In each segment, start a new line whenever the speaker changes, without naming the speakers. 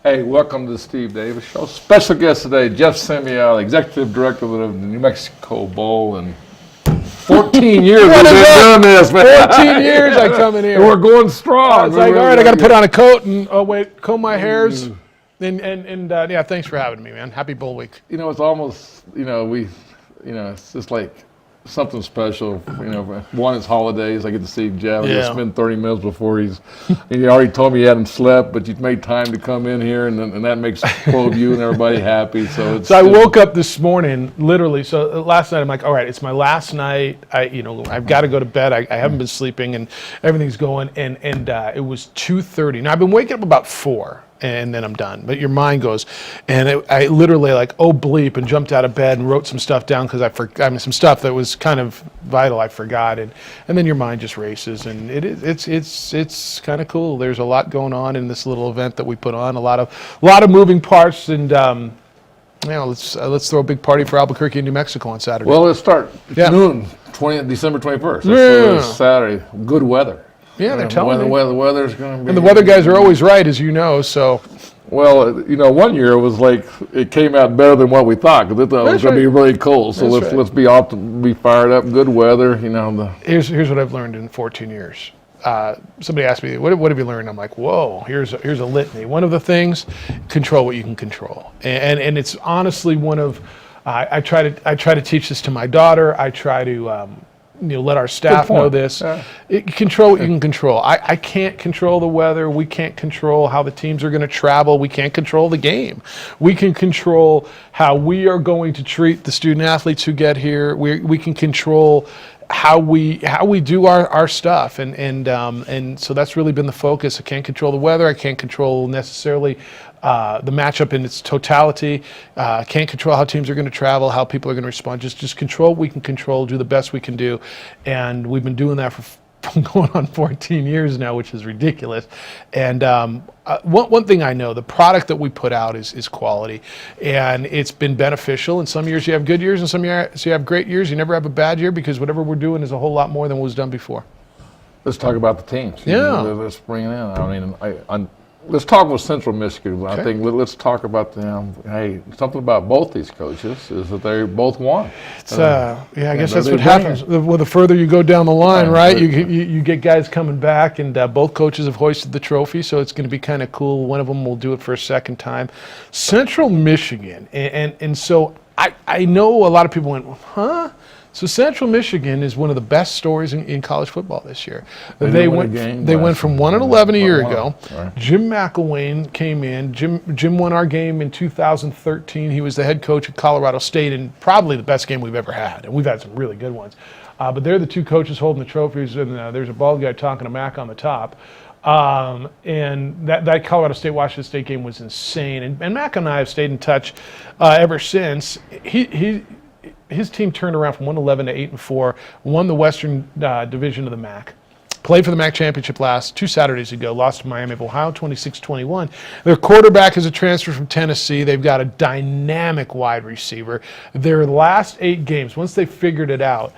Hey, welcome to the Steve Davis Show. Special guest today, Jeff Semial, Executive Director of the New Mexico Bowl. And 14 years we've been doing this, man.
14 years I come in here.
And we're going strong.
It's like, all right, I got to put on a coat and, comb my hairs. And yeah, thanks for having me, man. Happy Bowl Week.
You know, it's almost, it's just like something special. One is holidays. I get to see Jeff. I get to spend 30 minutes before he already told me he hadn't slept, but you made time to come in here, and that makes both you and everybody happy. So
I woke up this morning, literally. So last night I'm like, all right, it's my last night. I've got to go to bed. I haven't been sleeping, and everything's going. And it was 2:30. Now I've been waking up about 4. And then I'm done. But your mind goes, and I literally bleep, and jumped out of bed and wrote some stuff down because some stuff that was kind of vital I forgot, and then your mind just races, and it's kind of cool. There's a lot going on in this little event that we put on, a lot of moving parts, and let's throw a big party for Albuquerque, New Mexico on Saturday.
Well, let's start noon, December 21st. That's Saturday. Good weather.
Yeah, they're telling me.
The weather's going to be...
And the weather guys are always right, as you know, so...
Well, one year it was like it came out better than what we thought, because it thought it was going to be really cold. So let's be fired up. Good weather,
Here's what I've learned in 14 years. Somebody asked me, what have you learned? I'm like, whoa, here's a litany. One of the things, control what you can control. And it's honestly one of... I try to teach this to my daughter. I try to... let our staff know this. Yeah. Control what you can control. I can't control the weather. We can't control how the teams are going to travel. We can't control the game. We can control how we are going to treat the student athletes who get here. We can control how we do our stuff, and so that's really been the focus. I can't control the weather. I can't control necessarily the matchup in its totality. Can't control how teams are going to travel, how people are going to respond. Just control what we can control, do the best we can do, and we've been doing that for going on 14 years now, which is ridiculous. And one thing I know, the product that we put out is quality, and it's been beneficial. In some years you have good years, and some years you have great years. You never have a bad year, because whatever we're doing is a whole lot more than what was done before.
Let's talk about the teams.
Yeah.
Let's bring it in. Let's talk with Central Michigan. Okay. I think let's talk about something about both these coaches is that they both won.
I guess that's what happens. The further you go down the line, right? You get guys coming back, and both coaches have hoisted the trophy, so it's going to be kind of cool. One of them will do it for a second time. Central Michigan, and so I know a lot of people went, huh? So Central Michigan is one of the best stories in college football this year. They went from 1-11 a year ago. Right. Jim McElwain came in. Jim won our game in 2013. He was the head coach at Colorado State, and probably the best game we've ever had. And we've had some really good ones. But they're the two coaches holding the trophies, and there's a bald guy talking to Mac on the top. And that Colorado State-Washington State game was insane. And Mac and I have stayed in touch ever since. His team turned around from 1-11 to 8-4, won the Western Division of the MAC, played for the MAC championship 2 Saturdays ago, lost to Miami of Ohio 26-21. Their quarterback is a transfer from Tennessee. They've got a dynamic wide receiver. Their last 8 games, once they figured it out,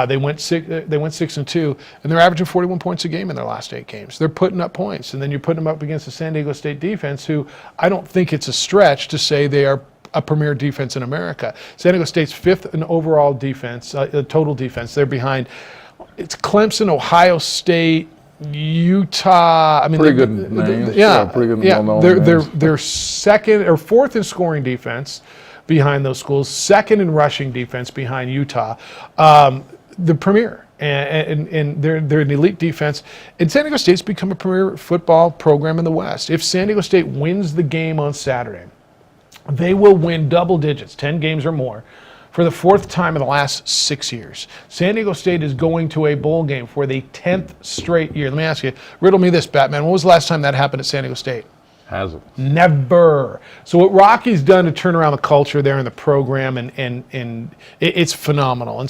they went 6-2, and they're averaging 41 points a game in their last 8 games. They're putting up points, and then you're putting them up against the San Diego State defense, who I don't think it's a stretch to say they are a premier defense in America. San Diego State's 5th in overall defense, total defense. They're behind. It's Clemson, Ohio State, Utah. I mean,
pretty good names.
Pretty good. Yeah, they're second or fourth in scoring defense behind those schools. Second in rushing defense behind Utah. The premier. And they're an elite defense. And San Diego State's become a premier football program in the West. If San Diego State wins the game on Saturday, they will win double digits, 10 games or more, for the 4th time in the last 6 years. San Diego State is going to a bowl game for the 10th straight year. Let me ask you, riddle me this, Batman. When was the last time that happened at San Diego State?
Hasn't.
Never. So what Rocky's done to turn around the culture there in the program, and it's phenomenal. And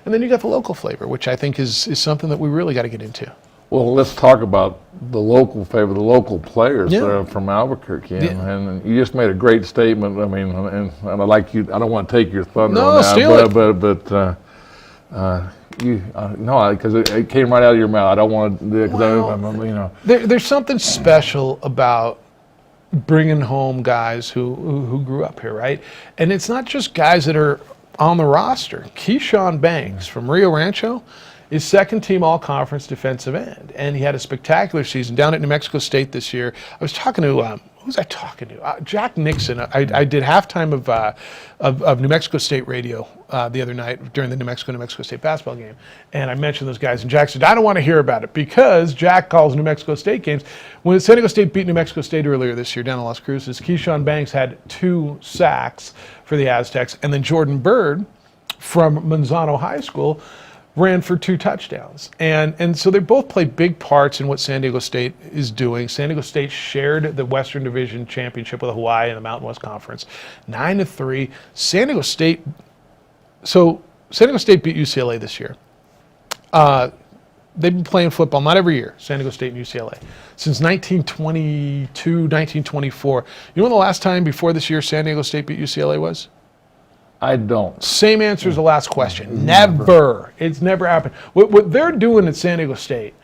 then you got the local flavor, which I think is something that we really got to get into.
Well, let's talk about the local favor, the local players that are from Albuquerque, and you just made a great statement. I mean, and I like you. I don't want to take your thunder on that,
steal it.
because it came right out of your mouth. I don't want to, because
there's something special about bringing home guys who grew up here, right? And it's not just guys that are on the roster. Keyshawn Banks from Rio Rancho is second team all-conference defensive end, and he had a spectacular season down at New Mexico State this year. I was talking to who was I talking to? Jack Nixon. I did halftime of New Mexico State radio the other night during the New Mexico State basketball game, and I mentioned those guys, and Jack said, I don't want to hear about it, because Jack calls New Mexico State games. When San Diego State beat New Mexico State earlier this year down in Las Cruces, Keyshawn Banks had 2 sacks for the Aztecs, and then Jordan Bird from Manzano High School ran for 2 touchdowns. And so they both play big parts in what San Diego State is doing. San Diego State shared the Western Division championship with Hawaii in the Mountain West Conference, 9-3. San Diego State beat UCLA this year. They've been playing football, not every year, San Diego State and UCLA, since 1922, 1924. You know when the last time before this year San Diego State beat UCLA was?
I don't.
Same answer as the last question. Never. It's never happened. What they're doing at San Diego State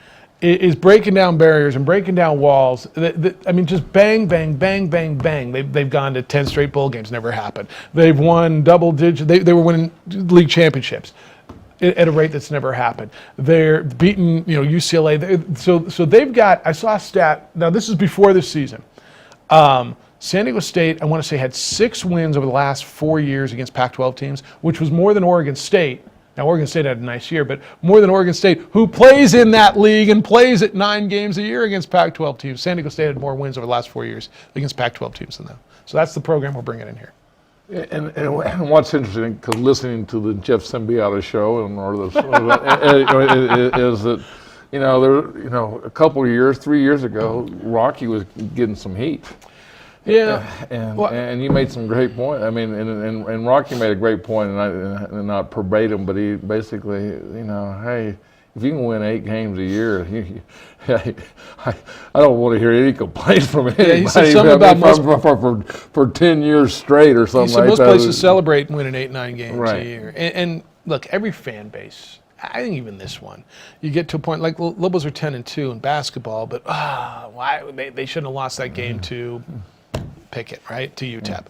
is breaking down barriers and breaking down walls. I mean, just bang, bang, bang, bang, bang. They've gone to 10 straight bowl games. Never happened. They've won double digit. They were winning league championships at a rate that's never happened. They're beating UCLA. So they've got. I saw a stat. Now this is before this season. San Diego State, I want to say, had 6 wins over the last 4 years against Pac-12 teams, which was more than Oregon State. Now, Oregon State had a nice year, but more than Oregon State, who plays in that league and plays at 9 games a year against Pac-12 teams. San Diego State had more wins over the last 4 years against Pac-12 teams than them. So that's the program we're bringing in here.
And what's interesting, because listening to the Jeff Symbiota show is that, a couple of years, 3 years ago, Rocky was getting some heat.
Yeah,
and you made some great points. I mean, and Rocky made a great point, and not verbatim, but he basically, hey, if you can win 8 games a year, I don't want to hear any complaints from anybody.
Yeah, he said something about
for 10 years straight or something like that.
Most places celebrate winning 8-9 games a year, and look, every fan base. I think even this one, you get to a point like Lobos are 10-2 in basketball, but why they shouldn't have lost that game to Pickett, right? To UTEP.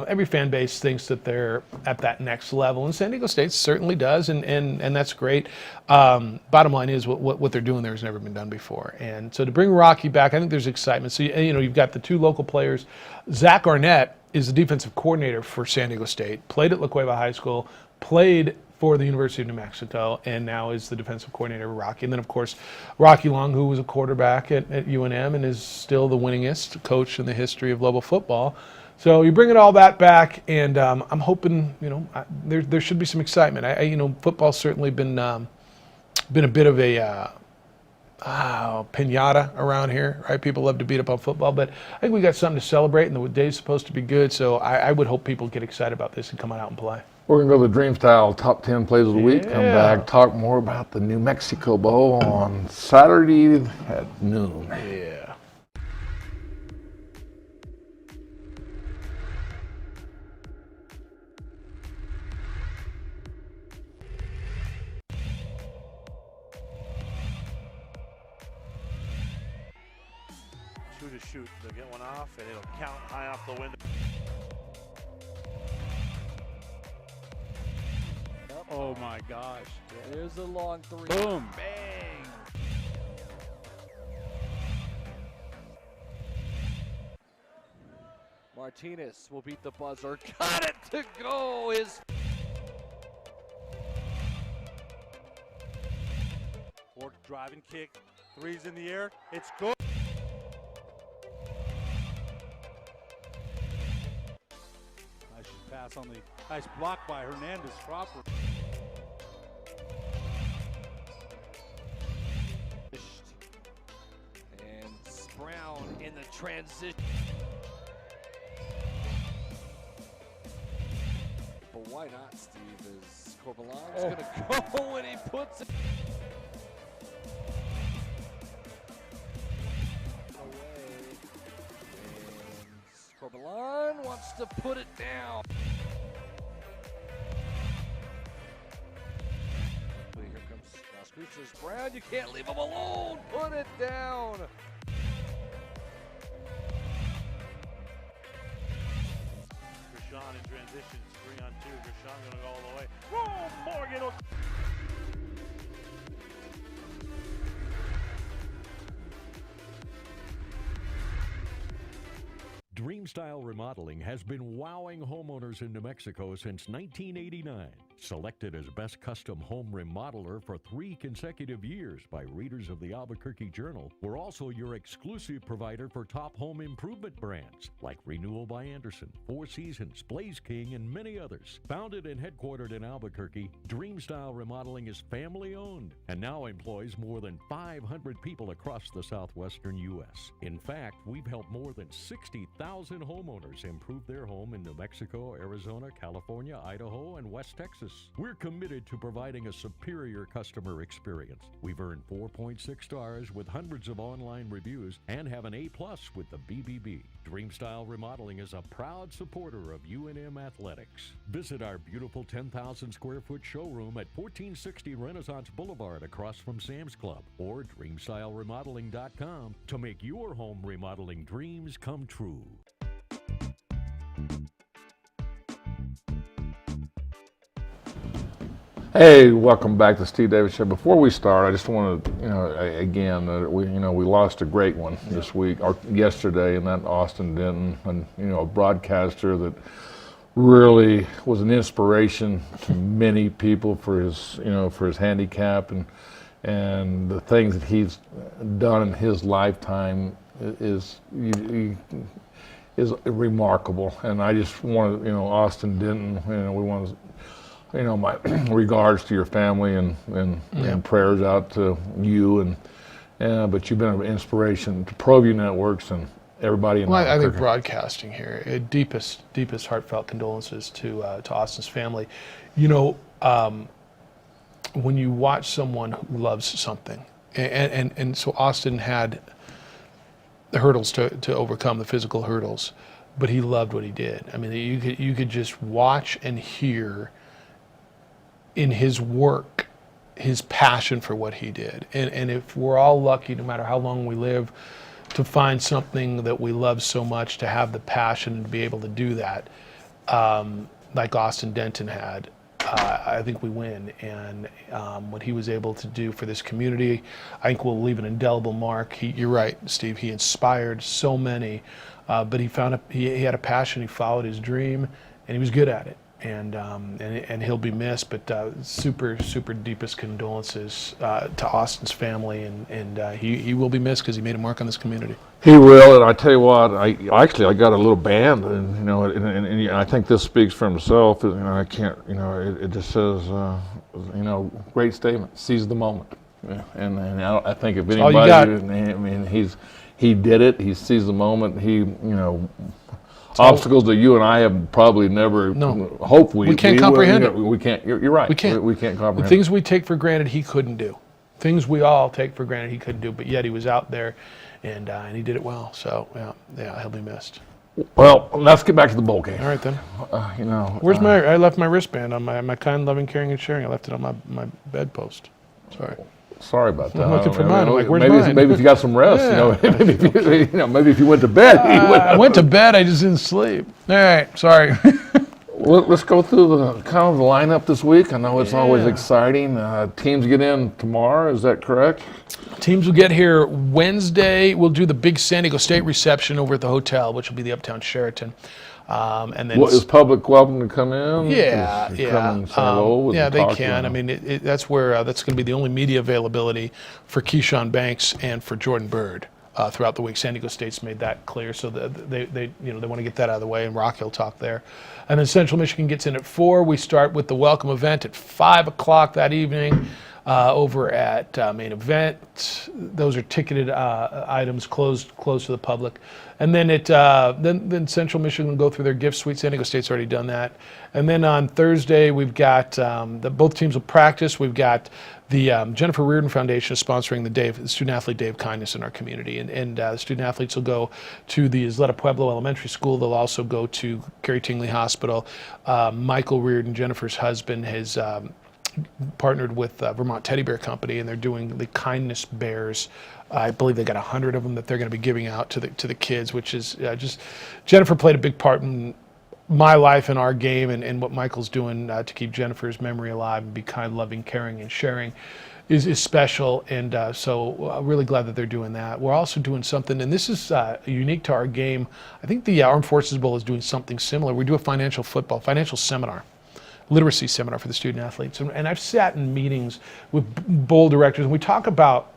Every fan base thinks that they're at that next level, and San Diego State certainly does, and that's great. Bottom line is what they're doing there has never been done before, and so to bring Rocky back, I think there's excitement. So you've got the 2 local players. Zach Arnett is the defensive coordinator for San Diego State. Played at La Cueva High School. Played for the University of New Mexico, and now is the defensive coordinator of Rocky. And then, of course, Rocky Long, who was a quarterback at UNM and is still the winningest coach in the history of Lobo football. So you bring all that back, and I'm hoping, there should be some excitement. Football's certainly been a bit of a pinata around here, right? People love to beat up on football, but I think we got something to celebrate, and the day's supposed to be good. So I would hope people get excited about this and come on out and play.
We're going to go to the Dream Style Top 10 Plays of the Week. Come back, talk more about the New Mexico Bowl on Saturday at noon.
Yeah.
Shoot. They'll get one off, and it'll count high off the window.
Oh my gosh.
There's a long 3.
Boom.
Bang. Martinez will beat the buzzer. Got it to go.
Ford drive and kick. 3's in the air. It's good. Nice pass on the nice block by Hernandez Cropper.
And Brown in the transition. But why not, Steve? Is Corbalan's going to go and he puts it away. And Corbalan wants to put it down. But here comes Las Cruces. Brown, you can't leave him alone. Put it down.
transitions, 3-on-2. Rashawn going to go all the way. Whoa, Morgan.
Dreamstyle Remodeling has been wowing homeowners in New Mexico since 1989. Selected as Best Custom Home Remodeler for 3 consecutive years by readers of the Albuquerque Journal, we're also your exclusive provider for top home improvement brands like Renewal by Anderson, Four Seasons, Blaze King, and many others. Founded and headquartered in Albuquerque, Dreamstyle Remodeling is family-owned and now employs more than 500 people across the southwestern U.S. In fact, we've helped more than 60,000 homeowners improve their home in New Mexico, Arizona, California, Idaho, and West Texas. We're committed to providing a superior customer experience. We've earned 4.6 stars with hundreds of online reviews and have an A+ with the BBB. Dreamstyle Remodeling is a proud supporter of UNM Athletics. Visit our beautiful 10,000 square foot showroom at 1460 Renaissance Boulevard across from Sam's Club or dreamstyleremodeling.com to make your home remodeling dreams come true.
Hey, welcome back to Steve Davis Show. Before we start, I just want to, we lost a great one this week or yesterday, and that Austin Denton, and a broadcaster that really was an inspiration to many people for his handicap and the things that he's done in his lifetime is remarkable. And I just wanted, Austin Denton, we want to. My regards to your family and prayers out to you but you've been an inspiration to ProView Networks and everybody in
I think broadcasting here, deepest heartfelt condolences to Austin's family. When you watch someone who loves something, and so Austin had the hurdles to overcome, the physical hurdles, but he loved what he did. I mean, you could just watch and hear in his work, his passion for what he did. And if we're all lucky, no matter how long we live, to find something that we love so much, to have the passion to be able to do that, like Austin Denton had, I think we win. And what he was able to do for this community, I think will leave an indelible mark. You're right, Steve, he inspired so many, but he had a passion, he followed his dream, and he was good at it. And he'll be missed, but super deepest condolences to Austin's family, and he will be missed because he made a mark on this community.
He will, and I tell you what, I got a little band, and I think this speaks for himself. I can't, it just says, great statement, seize the moment, and I think if anybody, he did it, he seized the moment, obstacles that you and I have probably never. No, hope we
can't comprehend it.
We can't. You're right.
We can't.
We can't comprehend.
The things we take for granted, he couldn't do. Things we all take for granted, he couldn't do. But yet he was out there, and he did it well. So yeah, he'll be missed.
Well, let's get back to the bowl game.
All right then. Where's I left my wristband on my kind, loving, caring, and sharing. I left it on my bedpost.
Sorry about that.
I'm looking for mine. I'm like, where's mine?
Maybe if you got some rest, maybe if you went to bed.
I went to bed. I just didn't sleep. All right, sorry.
Let's go through the lineup this week. I know it's always exciting. Teams get in tomorrow. Is that correct?
Teams will get here Wednesday. We'll do the big San Diego State reception over at the hotel, which will be the Uptown Sheraton. And then
is public welcome to come in?
Yeah.
Come and say hello and
they
talk
can. I mean, that's where that's going to be the only media availability for Keyshawn Banks and for Jordan Bird throughout the week. San Diego State's made that clear, so they want to get that out of the way, and Rocky will talk there. And then Central Michigan gets in at 4. We start with the welcome event at 5 o'clock that evening. Over at Main Event. Those are ticketed items closed to the public. And then then Central Michigan will go through their gift suite. San Diego State's already done that. And then on Thursday, we've got both teams will practice. We've got the Jennifer Reardon Foundation is sponsoring the Student Athlete Day of Kindness in our community. And the student athletes will go to the Isleta Pueblo Elementary School. They'll also go to Carrie Tingley Hospital. Michael Reardon, Jennifer's husband, has partnered with Vermont Teddy Bear Company, and they're doing the Kindness Bears. I believe they got 100 of them that they're going to be giving out to the kids, which is just Jennifer played a big part in my life and our game and what Michael's doing to keep Jennifer's memory alive and be kind, loving, caring, and sharing is special. And so I'm really glad that they're doing that. We're also doing something, and this is unique to our game. I think the Armed Forces Bowl is doing something similar. We do a financial seminar, literacy seminar for the student athletes. And I've sat in meetings with bowl directors, and we talk about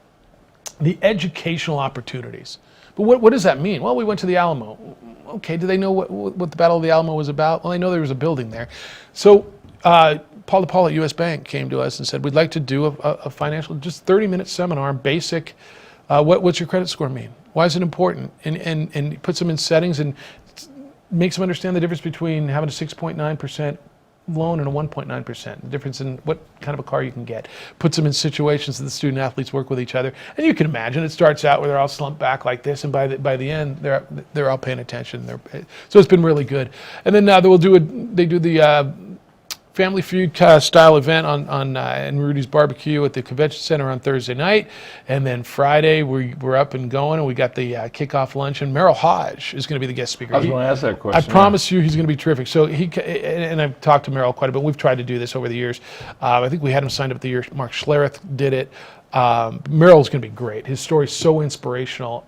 the educational opportunities. But what does that mean? Well, we went to the Alamo. Okay, do they know what the Battle of the Alamo was about? Well, they know there was a building there. So Paul DePaul at U.S. Bank came to us and said, we'd like to do a financial, just 30-minute seminar, basic, what's your credit score mean? Why is it important? And puts them in settings and makes them understand the difference between having a 6.9% loan and a 1.9%, the difference in what kind of a car you can get. Puts them in situations that the student athletes work with each other. And you can imagine it starts out where they're all slumped back like this, and by the end, they're all paying attention. So it's been really good. And then they do the Family Feud style event in Rudy's Barbecue at the Convention Center on Thursday night. And then Friday, we're up and going, and we got the kickoff luncheon. Merrill Hodge is going to be the guest speaker.
I was going to ask that question.
I promise you he's going to be terrific. So and I've talked to Merrill quite a bit. We've tried to do this over the years. I think we had him signed up the year Mark Schlereth did it. Merrill's going to be great. His story's so inspirational.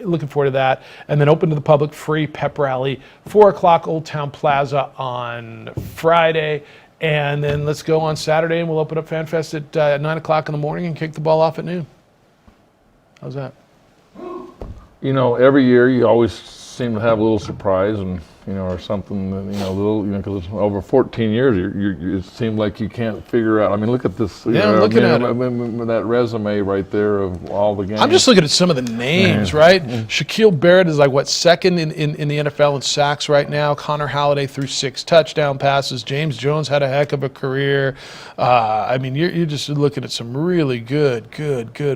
Looking forward to that. And then open to the public, free pep rally, 4 o'clock Old Town Plaza on Friday. And then let's go on Saturday, and we'll open up FanFest at 9 o'clock in the morning and kick the ball off at noon. How's that?
You know, every year you always seem to have a little surprise, and or something that because it's over 14 years, it seems like you can't figure out. I mean, look at this.
I'm looking at it.
That resume right there of all the games.
I'm just looking at some of the names, right? Shaquille Barrett is second in the NFL in sacks right now. Connor Halliday threw 6 touchdown passes. James Jones had a heck of a career. You're just looking at some really good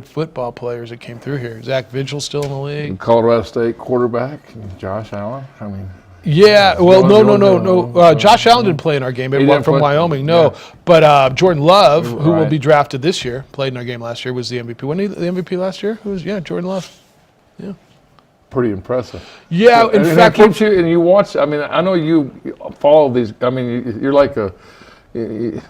football players that came through here. Zach Vigil still in the league.
Colorado State quarterback, Josh Allen.
Yeah, well, no. Josh Allen didn't play in our game. From Wyoming, no. Yeah. But Jordan Love, who will be drafted this year, played in our game last year, was the MVP. Wasn't he the MVP last year? Jordan Love. Yeah.
Pretty impressive.
Yeah, in fact.
You watch, I know you follow these. You're like a...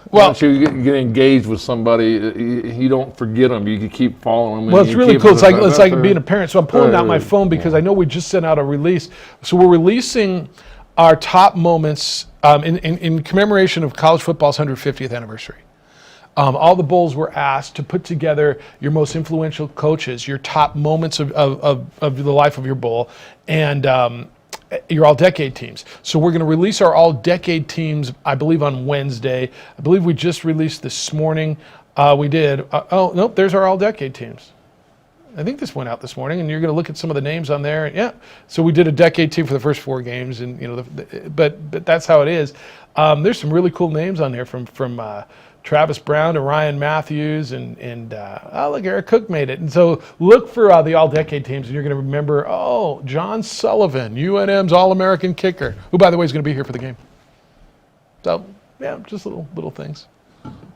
Once you get engaged with somebody, you don't forget them. You can keep following them.
Well, it's really cool. It's like being a parent. So I'm pulling out my phone because I know we just sent out a release. So we're releasing our top moments in commemoration of college football's 150th anniversary. All the bowls were asked to put together your most influential coaches, your top moments of the life of your bowl, and your all-decade teams. So we're going to release our all-decade teams, I believe, on Wednesday. I believe we just released this morning. We did. There's our all-decade teams. I think this went out this morning, and you're going to look at some of the names on there. Yeah. So we did a decade team for the first 4 games, and but that's how it is. There's some really cool names on there from Travis Brown to Ryan Matthews, and look, Eric Cook made it. And so look for the all-decade teams, and you're going to remember, John Sullivan, UNM's All-American kicker, who, by the way, is going to be here for the game. So, yeah, just little things.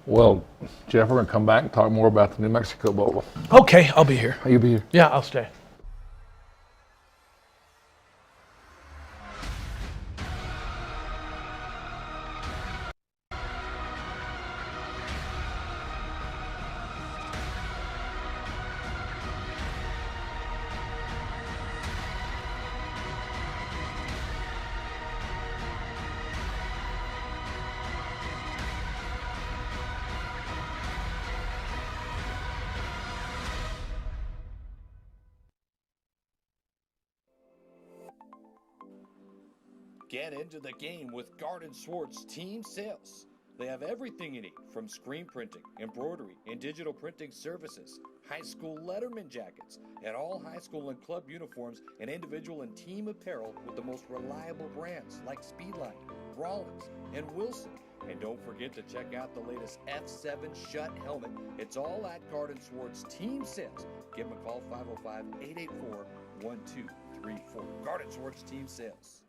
Well, Jeff, we're going to come back and talk more about the New Mexico Bowl.
Okay, I'll be here.
You'll be here?
Yeah, I'll stay.
Get into the game with Garden Swartz Team Sales. They have everything you need, from screen printing, embroidery, and digital printing services, high school letterman jackets, and all high school and club uniforms, and individual and team apparel with the most reliable brands like Speedline, Rawlins, and Wilson. And don't forget to check out the latest F7 Shut helmet. It's all at Garden Swartz Team Sales. Give them a call, 505-884-1234. Garden Swartz Team Sales.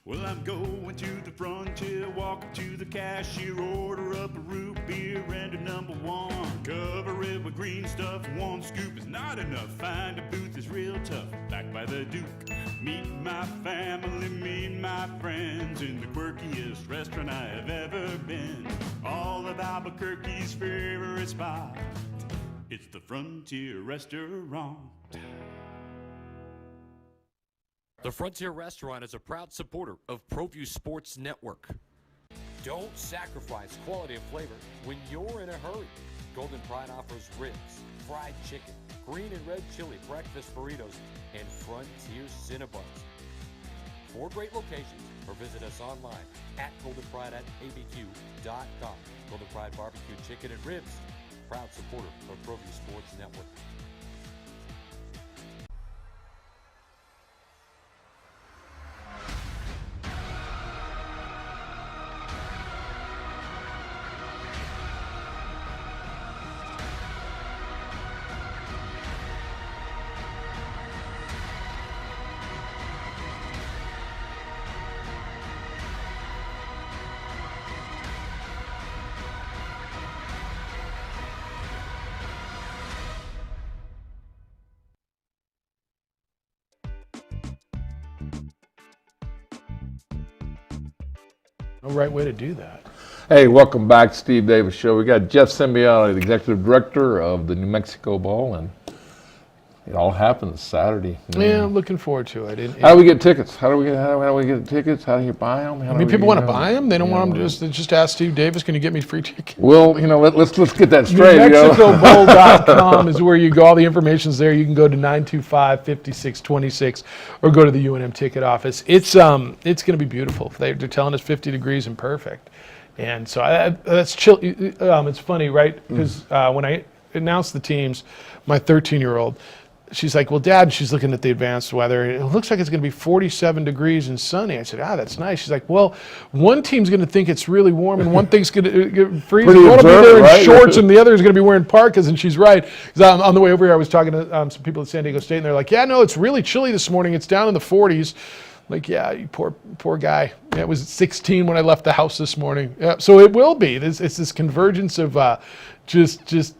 Well, I'm going to the frontier, walking to the cashier, order up a root beer and a number 1. Cover it with green stuff, 1 scoop is not enough. Find a booth is real tough, backed by the Duke. Meet my family, meet my friends in the quirkiest restaurant I have ever been. All of Albuquerque's favorite spot. It's the Frontier Restaurant.
The Frontier Restaurant is a proud supporter of ProView Sports Network. Don't sacrifice quality and flavor when you're in a hurry. Golden Pride offers ribs, fried chicken, green and red chili, breakfast burritos, and Frontier Cinnabons. 4 great locations, or visit us online at goldenpride@abq.com. Golden Pride Barbecue Chicken and Ribs, proud supporter of ProView Sports Network.
No right way to do that.
Hey, welcome back to Steve Davis Show. We got Jeff Simeone, the executive director of the New Mexico Bowl, and it all happens Saturday.
Yeah, I'm looking forward to it.
How do we get tickets? How do we get tickets? How do you buy them?
I mean, people want to buy them. They don't want them just ask Steve Davis, can you get me free tickets?
Well, let's get that straight.
NewMexicoBowl.com is where you go. All the information's there. You can go to 925-5626 or go to the UNM ticket office. It's going to be beautiful. They're telling us 50 degrees and perfect. And so that's chill. It's funny, right? Because when I announced the teams, my 13-year-old, she's like, well, Dad, she's looking at the advanced weather. It looks like it's going to be 47 degrees and sunny. I said, that's nice. She's like, well, one team's going to think it's really warm and one think's going to get freezing. One will be there in shorts and the other is going to be wearing parkas. And she's right. On the way over here, I was talking to some people at San Diego State, and they're like, yeah, no, it's really chilly this morning. It's down in the 40s. Like, yeah, you poor guy. Yeah, it was 16 when I left the house this morning. Yeah, so it will be. It's this convergence of just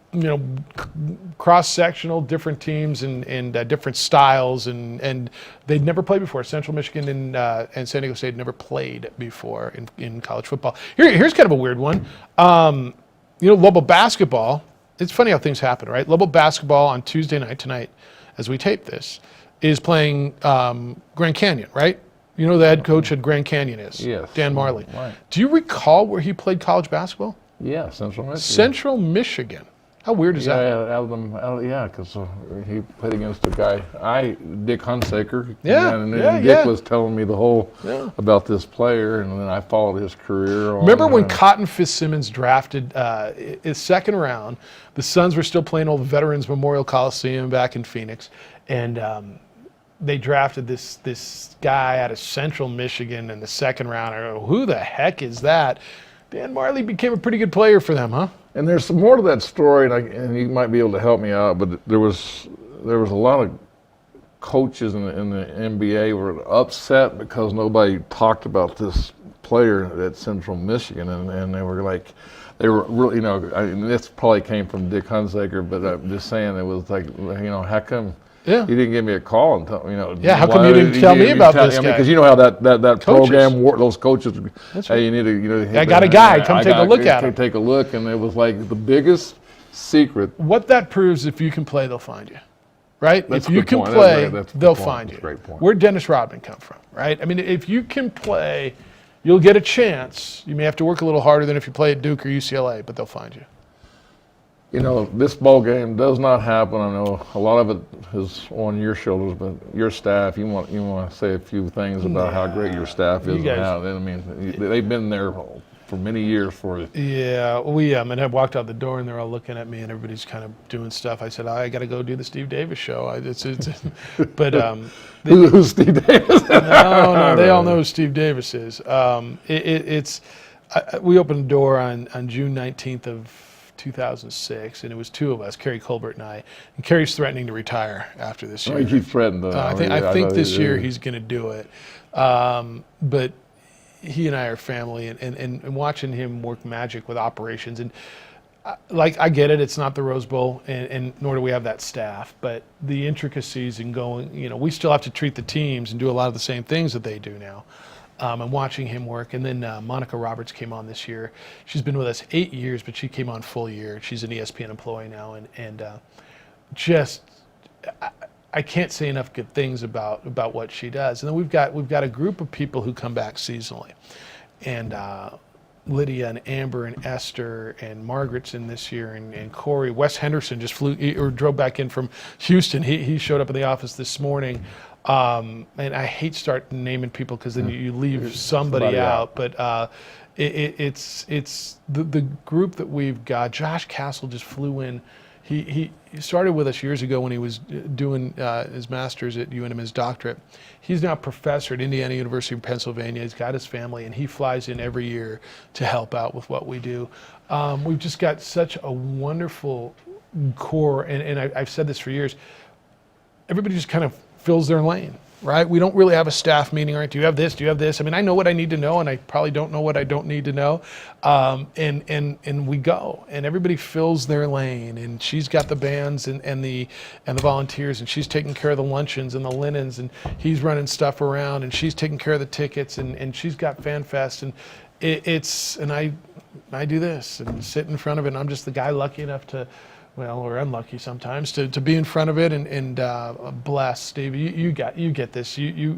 cross-sectional, different teams and different styles, and they'd never played before. Central Michigan and San Diego State never played before in college football. Here's kind of a weird one. Lubbock basketball. It's funny how things happen, right? Lubbock basketball on Tuesday night, tonight, as we tape this, is playing Grand Canyon, right? You know the head coach at Grand Canyon is?
Yes.
Dan Marley.
Right.
Do you recall where he played college basketball?
Yeah, Central Michigan.
Central Michigan. How weird is that?
Yeah, because he played against a guy, Dick Hunsaker.
Yeah,
and
yeah,
Dick was telling me the whole about this player, and then I followed his career.
Remember when Cotton Fitzsimmons drafted his second round? The Suns were still playing old Veterans Memorial Coliseum back in Phoenix, and they drafted this guy out of Central Michigan in the second round. I go, who the heck is that? Dan Marley became a pretty good player for them, huh?
And there's some more to that story, and you might be able to help me out. But there was a lot of coaches in the NBA were upset because nobody talked about this player at Central Michigan, and they were really, this probably came from Dick Hunsaker, but I'm just saying it was like, how come? Yeah. You didn't give me a call and tell
how come you didn't tell me about this guy?
Because you know how that program, those coaches, hey, you need to,
I got a guy, come take a look at him.
Take a look, and it was like the biggest secret.
What that proves, if you can play, they'll find you, right? If you can play, they'll find you.
Great point.
Where'd Dennis Rodman come from, right? I mean, if you can play, you'll get a chance. You may have to work a little harder than if you play at Duke or UCLA, but they'll find you.
This bowl game does not happen. I know a lot of it is on your shoulders, but your staff, you want to say a few things about how great your staff is. They've been there for many years for you.
Yeah, and I walked out the door and they're all looking at me and everybody's kind of doing stuff. I said, I got to go do the Steve Davis show. But
who's Steve Davis?
No, they all know who Steve Davis is. We opened the door on June 19th of 2006, and it was two of us, Kerry Colbert and I. And Kerry's threatening to retire after this year.
He threatened.
I think this year he's going to do it. But he and I are family, and watching him work magic with operations. And I get it. It's not the Rose Bowl, and nor do we have that staff. But the intricacies in going, we still have to treat the teams and do a lot of the same things that they do now. And watching him work. And then Monica Roberts came on this year. She's been with us 8 years, but she came on full year. She's an ESPN employee now, and I can't say enough good things about what she does. And then we've got a group of people who come back seasonally, and Lydia and Amber and Esther and Margaret's in this year, and Corey. Wes Henderson just drove back in from Houston. He showed up in the office this morning. And I hate starting naming people because then you leave somebody out. But it's the group that we've got. Josh Castle just flew in. He started with us years ago when he was doing his master's at UNM, his doctorate. He's now a professor at Indiana University in Pennsylvania. He's got his family, and he flies in every year to help out with what we do. We've just got such a wonderful core, and I've said this for years. Everybody just kind of fills their lane, right? We don't really have a staff meeting, all right, do you have this, do you have this? I mean, I know what I need to know, and I probably don't know what I don't need to know. And we go, and everybody fills their lane, and she's got the bands and the volunteers, and she's taking care of the luncheons and the linens, and he's running stuff around, and she's taking care of the tickets, and she's got Fan Fest, and I do this and sit in front of it, and I'm just the guy lucky enough to, well, or unlucky sometimes, to be in front of it and bless. Steve, you get this. You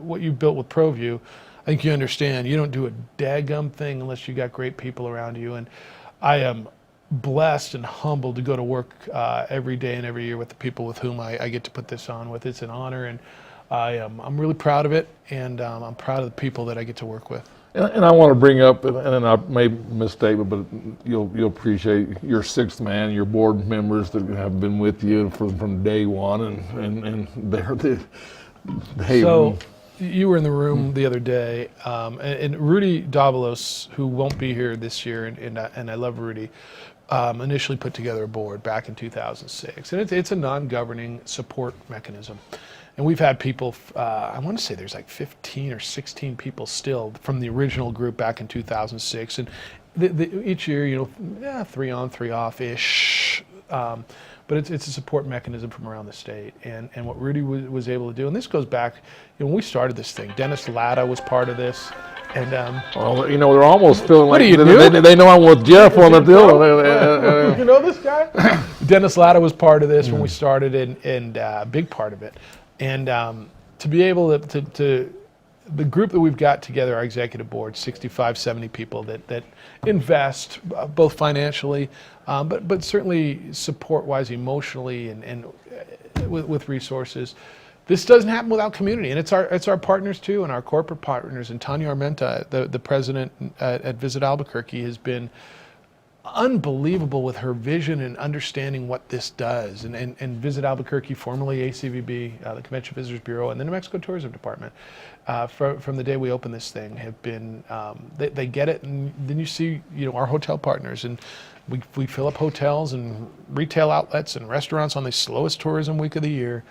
what you built with ProView, I think you understand. You don't do a daggum thing unless you got great people around you. And I am blessed and humbled to go to work every day and every year with the people with whom I get to put this on with. It's an honor, and I'm really proud of it, and I'm proud of the people that I get to work with.
And I want to bring up, and then I may mistake it, but you'll appreciate your sixth man, your board members that have been with you from day one, and they.
So you were in the room the other day, and Rudy Davalos, who won't be here this year, and I love Rudy, initially put together a board back in 2006, and it's a non-governing support mechanism. And we've had people, I want to say there's like 15 or 16 people still from the original group back in 2006. And each year, 3 on, 3 off-ish. But it's a support mechanism from around the state. And what Rudy was able to do, and this goes back, when we started this thing, Dennis Latta was part of this. And
well, they're almost feeling like
they
know I'm with Jeff on the deal.
You know this guy? Dennis Latta was part of this when we started, and a big part of it. And to be able to the group that we've got together, our executive board, 65, 70 people that invest both financially, but certainly support-wise, emotionally, and with resources. This doesn't happen without community, and it's our partners too, and our corporate partners. And Tanya Armenta, the president at Visit Albuquerque, has been unbelievable with her vision and understanding what this does. And Visit Albuquerque, formerly ACVB, the Convention Visitors Bureau, and the New Mexico Tourism Department, from the day we opened this thing, have been, they get it. And then you see, our hotel partners, and we fill up hotels and retail outlets and restaurants on the slowest tourism week of the year.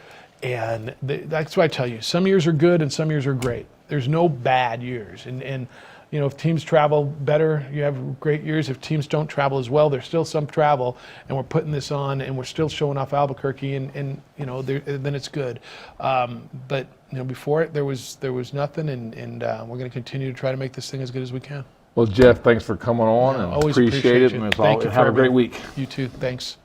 And that's why I tell you, some years are good and some years are great. There's no bad years. And if teams travel better, you have great years. If teams don't travel as well, there's still some travel, and we're putting this on, and we're still showing off Albuquerque, and then it's good. But before it, there was nothing, and we're going to continue to try to make this thing as good as we can.
Well, Jeff, thanks for coming on, and
always
appreciate it. And
Thank you.
have a great week.
You too. Thanks.